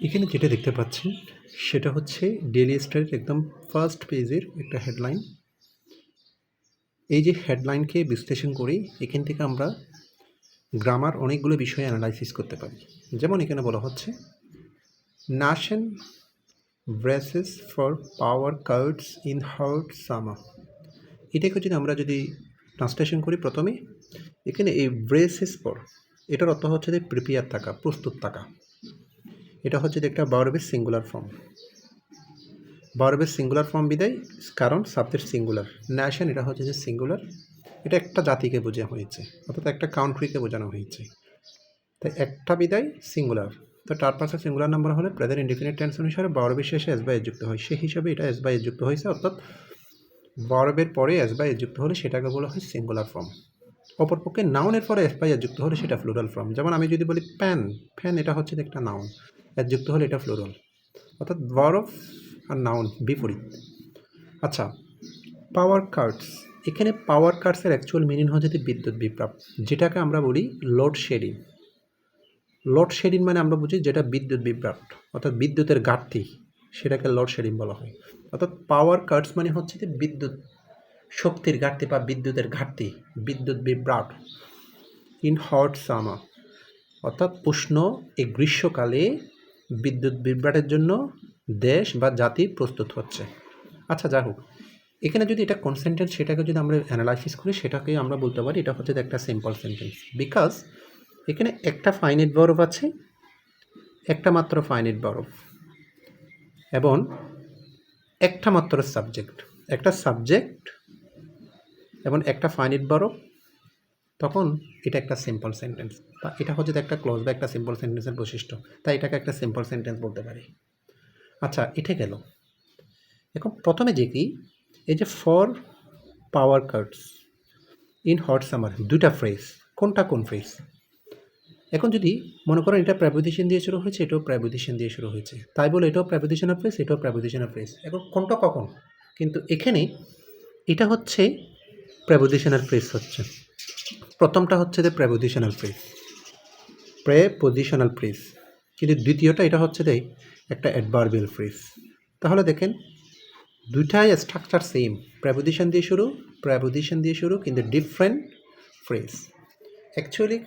এখানে যেটা দেখতে পাচ্ছেন সেটা হচ্ছে ডেইলি স্টারের একদম ফার্স্ট পেজের একটা হেডলাইন। এই যে হেডলাইনকে বিশ্লেষণ করি এখান থেকে আমরা গ্রামার অনেকগুলো বিষয় অ্যানালাইসিস করতে পারি। যেমন এখানে বলা হচ্ছে nation braces for power cards in hot summer. এটাকে যদি ট্রান্সলেশন করি প্রথমে এখানে এই ব্রেসেস ফর এটার অর্থ হচ্ছে যে প্রিপেয়ার থাকা, প্রস্তুত থাকা। এটা হচ্ছে যে একটা ভার্বের সিঙ্গুলার ফর্ম। ভার্বের সিঙ্গুলার ফর্ম বিদায় কারণ সাবজেক্ট সিঙ্গুলার। ন্যাশন এটা হচ্ছে যে সিঙ্গুলার, এটা একটা জাতিকে বোঝানো হয়েছে অর্থাৎ একটা কান্ট্রিকে বোঝানো হয়েছে। তাই একটা বিদায় সিঙ্গুলার, তো থার্ড পারসন সিঙ্গুলার নাম্বার হলে প্রেজেন্ট ইনডিফিনিট টেন্স অনুসারে ভার্বের শেষে এস বাই এস যুক্ত হয়, সেই হিসাবে এটা এস বাই এস যুক্ত হয়েছে। অর্থাৎ ভার্বের পরে এস বাই এস যুক্ত হলে সেটাকে বলা হয় সিঙ্গুলার ফর্ম। অপরপক্ষে নাউনের পরে এস বাই এস যুক্ত হলে সেটা ফ্লুরাল ফর্ম। যেমন আমি যদি বলি প্যান, ফ্যান এটা হচ্ছে একটা নাউন, এস যুক্ত হলে এটা ফ্লুরাল, অর্থাৎ ভার্ব আর নাউন বিপরীত। আচ্ছা, পাওয়ার কার্ডস, এখানে পাওয়ার কার্ডসের অ্যাকচুয়াল মিনিং হচ্ছে যে বিদ্যুৎ বিভ্রাট, যেটাকে আমরা বলি লোডশেডিং। লোডশেডিং মানে আমরা বুঝি যেটা বিদ্যুৎ বিভ্রাট অর্থাৎ বিদ্যুতের ঘাটতি, সেটাকে লোডশেডিং বলা হয়। অর্থাৎ পাওয়ার কার্ডস মানে হচ্ছে যে বিদ্যুৎ শক্তির ঘাটতি বা বিদ্যুতের ঘাটতি, বিদ্যুৎ বিভ্রাট ইন হট সামার, অর্থাৎ উষ্ণ এই গ্রীষ্মকালে বিদ্যুৎ বিভ্রাটের জন্য দেশ বা জাতি প্রস্তুত হচ্ছে। আচ্ছা, যাই হোক, এখানে যদি এটা কোন সেন্টেন্স সেটাকে যদি আমরা অ্যানালাইসিস করি সেটাকে আমরা বলতে পারি এটা হচ্ছে একটা সিম্পল সেন্টেন্স। বিকজ এখানে একটা ফাইনাইট ভার্ব আছে, একটা মাত্র ফাইনাইট ভার্ব এবং একটা মাত্র সাবজেক্ট, একটা সাবজেক্ট এবং একটা ফাইনাইট ভার্ব, তখন এটা একটা সিম্পল সেন্টেন্স বা এটা হচ্ছে একটা ক্লোজ বা একটা সিম্পল সেন্টেন্সের বৈশিষ্ট্য, তাই এটাকে একটা সিম্পল সেন্টেন্স বলতে পারি। আচ্ছা, এটা গেল। এখন প্রথমে যে কি, এই যে for power cards in hot summer, দুইটা ফ্রেজ, কোনটা কোন ফ্রেজ? এখন যদি মনে করেন এটা প্রেপোজিশন দিয়ে শুরু হয়েছে, এটাও প্রেপোজিশন দিয়ে শুরু হয়েছে, তাই বলে এটাও প্রেপোজিশনাল ফ্রেজ, এটাও প্রেপোজিশনাল ফ্রেজ। এখন কোনটা কখন? কিন্তু এখানে এটা হচ্ছে প্রেপোজিশনাল ফ্রেজ হচ্ছে, প্রথমটা হচ্ছে যে প্রেপোজিশনাল ফ্রেজ, প্রেপোজিশনাল ফ্রেজ, কিন্তু দ্বিতীয়টা এটা হচ্ছে যে একটা অ্যাডভার্বিয়াল ফ্রেজ। তাহলে দেখেন দুইটাই স্ট্রাকচার সেম, প্রেপোজিশন দিয়ে শুরু কিন্তু ডিফারেন্ট ফ্রেজ। অ্যাকচুয়ালি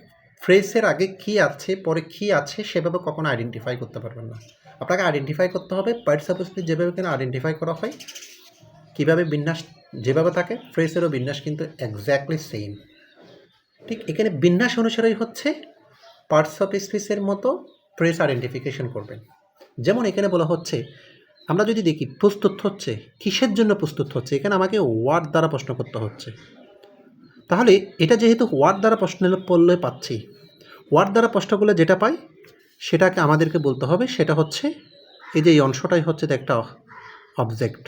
ফ্রেজের আগে কি আছে পরে কি আছে সেভাবে কখনো আইডেন্টিফাই করতে পারবেন না। আপনাকে আইডেন্টিফাই করতে হবে পার্টিসিপেন্ট যেভাবে কেন আইডেন্টিফাই করা হয়, কীভাবে বিন্যাস যেভাবে থাকে, ফ্রেজেরও বিন্যাস কিন্তু এক্স্যাক্টলি সেম। ঠিক এখানে বিন্যাস অনুসারেই হচ্ছে পার্টস অফ স্পিচের মতো ফ্রেজ আইডেন্টিফিকেশন করবেন। যেমন এখানে বলা হচ্ছে, আমরা যদি দেখি প্রস্তুত হচ্ছে, কিসের জন্য প্রস্তুত হচ্ছে, এখানে আমাকে ওয়ার্ড দ্বারা প্রশ্ন করতে হচ্ছে। তাহলে এটা যেহেতু ওয়ার্ড দ্বারা প্রশ্ন পড়লে পাচ্ছি, ওয়ার্ড দ্বারা প্রশ্ন করলে যেটা পাই সেটাকে আমাদেরকে বলতে হবে, সেটা হচ্ছে এই যে এই অংশটাই হচ্ছে একটা অবজেক্ট,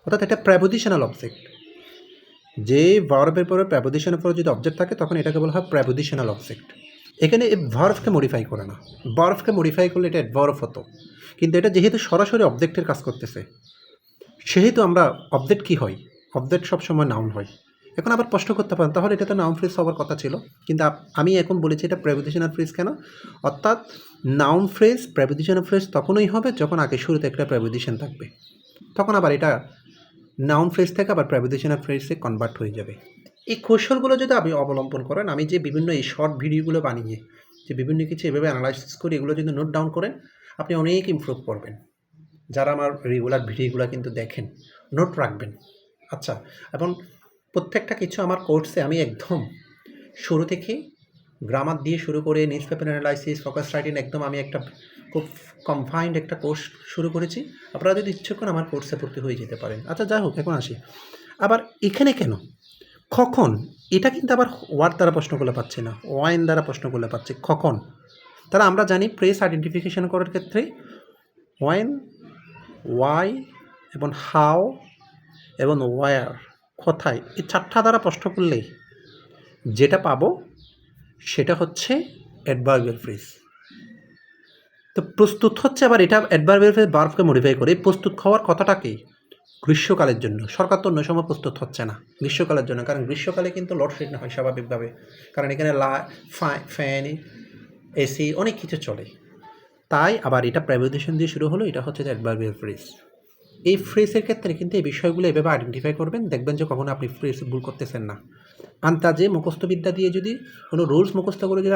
অর্থাৎ একটা প্রেপোজিশনাল অবজেক্ট। যে ভার্বের পরে প্রেপোজিশনের পরে যদি অবজেক্ট থাকে তখন এটাকে বলা হয় প্রেপোজিশনাল অবজেক্ট। এখানে এই ভার্বকে মডিফাই করে না, ভার্বকে মডিফাই করলে এটা অ্যাডভার্ব হতো, কিন্তু এটা যেহেতু সরাসরি অবজেক্টের কাজ করতেছে সেহেতু আমরা অবজেক্ট কি হয়, অবজেক্ট সবসময় নাউন হয়। এখন আবার প্রশ্ন করতে পারেন তাহলে এটা তো নাউন ফ্রেজ হওয়ার কথা ছিল, কিন্তু আমি এখন বলেছি এটা প্রেপোজিশনাল ফ্রেজ কেন, অর্থাৎ নাউন ফ্রেজ প্রেপোজিশনাল ফ্রেজ তখনই হবে যখন আগে শুরুতে একটা প্রেপোজিশন থাকবে, তখন আবার এটা নাউন ফ্রেজ থেকে আবার প্রেপোজিশনাল ফ্রেজে কনভার্ট হয়ে যাবে। এই কৌশলগুলো যদি আপনি অবলম্বন করেন, আমি যে বিভিন্ন এই শর্ট ভিডিওগুলো বানিয়ে যে বিভিন্ন কিছু এভাবে অ্যানালাইসিস করি, এগুলো যদি নোট ডাউন করেন আপনি অনেক ইমপ্রুভ করবেন। যারা আমার রেগুলার ভিডিওগুলো কিন্তু দেখেন, নোট রাখবেন। আচ্ছা, এবং প্রত্যেকটা কিছু আমার কোর্সে আমি একদম শুরু থেকে গ্রামার দিয়ে শুরু করে news paper analysis, focus writing, একদম আমি একটা খুব কমফাইন্ড একটা কোর্স শুরু করেছি। আপনারা যদি ইচ্ছে করেন আমার কোর্সে ভর্তি হয়ে যেতে পারেন। আচ্ছা, যাই হোক, এখন আসি আবার এখানে কেন কখন, এটা কিন্তু আবার ওয়ার্ড দ্বারা প্রশ্ন করলে পাচ্ছি না, ওয়াইন দ্বারা প্রশ্ন করলে পাচ্ছি কখন। তারা আমরা জানি প্রেস আইডেন্টিফিকেশন করার ক্ষেত্রে ওয়াইন, ওয়াই এবং হাউ এবং ওয়ার, কোথায়, এই চারটা দ্বারা প্রশ্ন করলেই যেটা পাবো সেটা হচ্ছে অ্যাডভার্বিয়াল ফ্রেজ। তো প্রস্তুত হচ্ছে আবার এটা অ্যাডভার্বিয়াল ফ্রেজ ভার্বকে মডিফাই করে প্রস্তুত হওয়ার কথাটা কি, গ্রীষ্মকালের জন্য। সরকার তো অন্য সময় প্রস্তুত হচ্ছে না, গ্রীষ্মকালের জন্য, কারণ গ্রীষ্মকালে কিন্তু লোডশেডিং হয় স্বাভাবিকভাবে, কারণ এখানে ফ্যান, এসি অনেক কিছু চলে। তাই আবার এটা প্রেপোজিশন দিয়ে শুরু হলো, এটা হচ্ছে যে অ্যাডভার্বিয়াল ফ্রেজ। এই ফ্রেজের ক্ষেত্রে কিন্তু এই বিষয়গুলো এভাবে আইডেন্টিফাই করবেন, দেখবেন যে কখনো আপনি ফ্রেজ ভুল করতেছেন না। আন্তাজে মুখস্থবিদ্যা দিয়ে যদি কোনো রুলস মুখস্থ করে যদি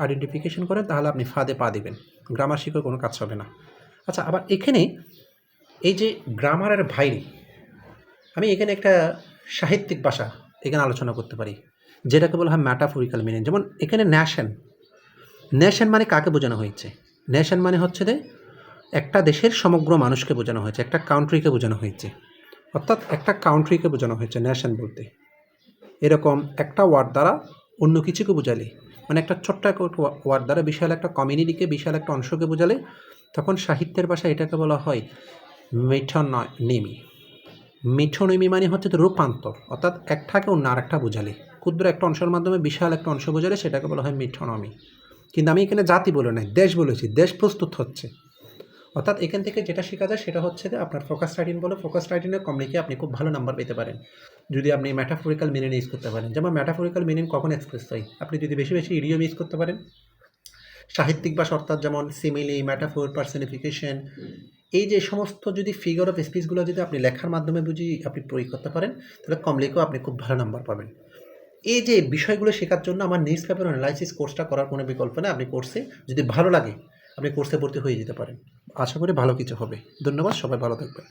আইডেন্টিফিকেশন করেন, তাহলে আপনি ফাঁদে পা দিবেন, গ্রামার শিখে কোনো কাজ হবে না। আচ্ছা, আবার এখানে এই যে গ্রামারের বাইরে আমি এখানে একটা সাহিত্যিক ভাষা এখানে আলোচনা করতে পারি, যেটাকে বলা হয় ম্যাটাফরিক্যাল মিনিং। যেমন এখানে নেশন মানে কাকে বোঝানো হয়েছে? নেশন মানে হচ্ছে যে একটা দেশের সমগ্র মানুষকে বোঝানো হয়েছে, একটা কান্ট্রিকে বোঝানো হয়েছে, অর্থাৎ একটা কান্ট্রিকে বোঝানো হয়েছে নেশন বলতে। এরকম একটা ওয়ার্ড দ্বারা অন্য কিছুকে বোঝালে, মানে একটা ছোট্ট ওয়ার্ড দ্বারা বিশাল একটা কমিউনিটিকে, বিশাল একটা অংশকে বোঝালে, তখন সাহিত্যের ভাষায় এটাকে বলা হয় মেঠোনিমি। মেঠোনিমি মানে হচ্ছে তো রূপান্তর, অর্থাৎ একটাকে অন্য আরেকটা বোঝালে, ক্ষুদ্র একটা অংশের মাধ্যমে বিশাল একটা অংশ বোঝালে সেটাকে বলা হয় মেঠোনমি। কিন্তু আমি এখানে জাতি বলে নাই, দেশ বলেছি, দেশ প্রস্তুত হচ্ছে। অর্থাৎ এখান থেকে যেটা শেখা যায় সেটা হচ্ছে যে আপনার ফোকাস রাইটিং বলে, ফোকাস রাইটিংয়ে কম লিখে আপনি খুব ভালো নাম্বার পেতে পারেন যদি আপনি ম্যাটাফরিক্যাল মিনিং ইউজ করতে পারেন। যেমন ম্যাটাফরিক্যাল মিনিং কখন এক্সপ্রেস হয়? আপনি যদি বেশি বেশি ইডিয়ম ইউজ করতে পারেন, সাহিত্যিক ভাষা, অর্থাৎ যেমন সিমিলি, ম্যাটাফোর, পার্সনিফিকেশন, এই যে সমস্ত যদি ফিগার অফ স্পিচগুলো যদি আপনি লেখার মাধ্যমে বুঝি আপনি প্রয়োগ করতে পারেন, তাহলে কম লিখেও আপনি খুব ভালো নাম্বার পাবেন। এই যে বিষয়গুলো শেখার জন্য আমার নিউজ পেপার অ্যানালাইসিস কোর্সটা করার কোনো বিকল্প নেই। আপনি কোর্সে যদি ভালো লাগে, আপনি কোর্সে ভর্তি হয়ে যেতে পারেন। আশা করি ভালো কিছু হবে। ধন্যবাদ, সবাই ভালো থাকবেন।